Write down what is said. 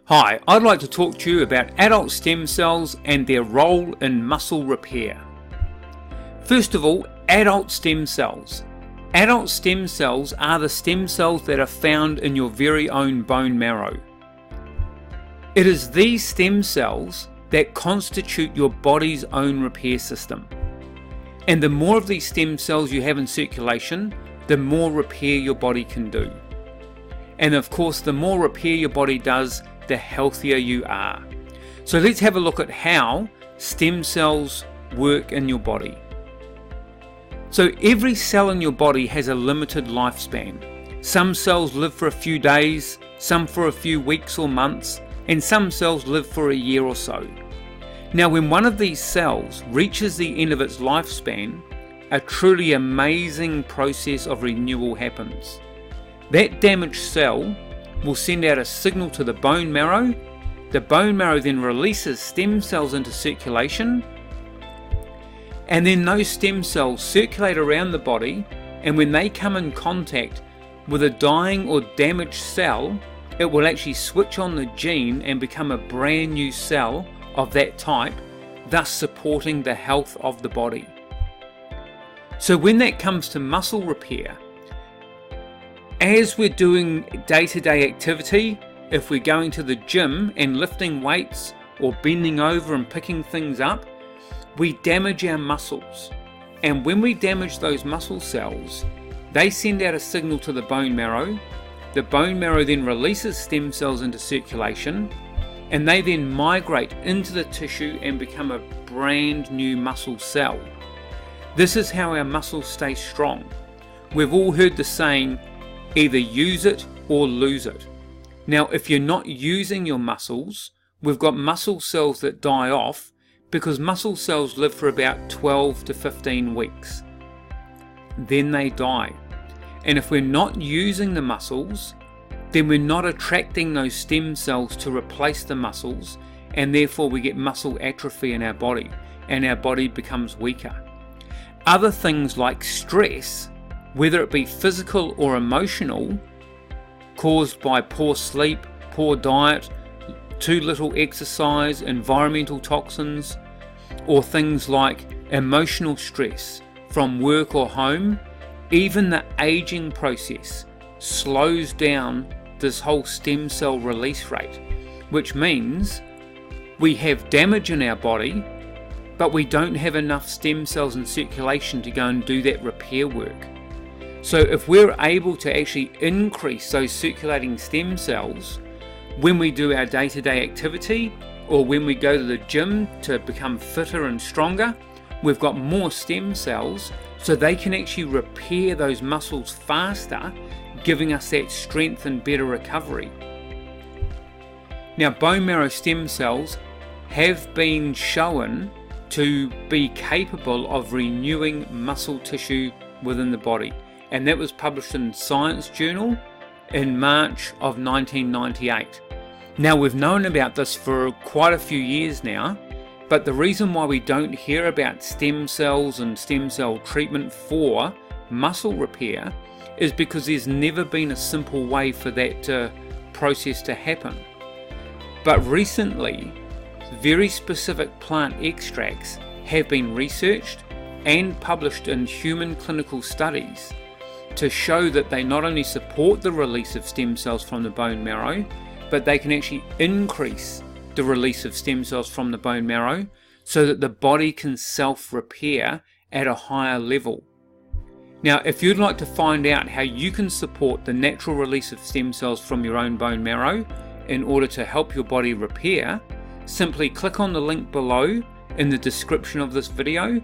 Hi, I'd like to talk to you about adult stem cells and their role in muscle repair. First of all, adult stem cells. Adult stem cells are the stem cells that are found in your very own bone marrow. It is these stem cells that constitute your body's own repair system. And the more of these stem cells you have in circulation, the more repair your body can do. And of course, the more repair your body does, the healthier you are. So let's have a look at how stem cells work in your body. So every cell in your body has a limited lifespan. Some cells live for a few days, some for a few weeks or months, and some cells live for a year or so. Now, when one of these cells reaches the end of its lifespan, a truly amazing process of renewal happens. That damaged cell will send out a signal to the bone marrow. The bone marrow then releases stem cells into circulation, and then those stem cells circulate around the body, and when they come in contact with a dying or damaged cell, it will actually switch on the gene and become a brand new cell of that type, thus supporting the health of the body. So when that comes to muscle repair, as we're doing day-to-day activity, if we're going to the gym and lifting weights or bending over and picking things up, we damage our muscles. And when we damage those muscle cells, they send out a signal to the bone marrow. The bone marrow then releases stem cells into circulation, and they then migrate into the tissue and become a brand new muscle cell. This is how our muscles stay strong. We've all heard the saying, either use it or lose it. Now, if you're not using your muscles, we've got muscle cells that die off because muscle cells live for about 12 to 15 weeks. Then they die. And if we're not using the muscles, then we're not attracting those stem cells to replace the muscles, and therefore we get muscle atrophy in our body, and our body becomes weaker. Other things like stress, whether it be physical or emotional, caused by poor sleep, poor diet, too little exercise, environmental toxins, or things like emotional stress from work or home, even the aging process slows down this whole stem cell release rate, which means we have damage in our body, but we don't have enough stem cells in circulation to go and do that repair work. So if we're able to actually increase those circulating stem cells when we do our day-to-day activity, or when we go to the gym to become fitter and stronger, we've got more stem cells so they can actually repair those muscles faster, giving us that strength and better recovery. Now, bone marrow stem cells have been shown to be capable of renewing muscle tissue within the body, and that was published in Science Journal in March of 1998. Now, we've known about this for quite a few years now, but the reason why we don't hear about stem cells and stem cell treatment for muscle repair is because there's never been a simple way for that process to happen. But recently, very specific plant extracts have been researched and published in human clinical studies to show that they not only support the release of stem cells from the bone marrow, but they can actually increase the release of stem cells from the bone marrow so that the body can self-repair at a higher level. Now, if you'd like to find out how you can support the natural release of stem cells from your own bone marrow in order to help your body repair, simply click on the link below in the description of this video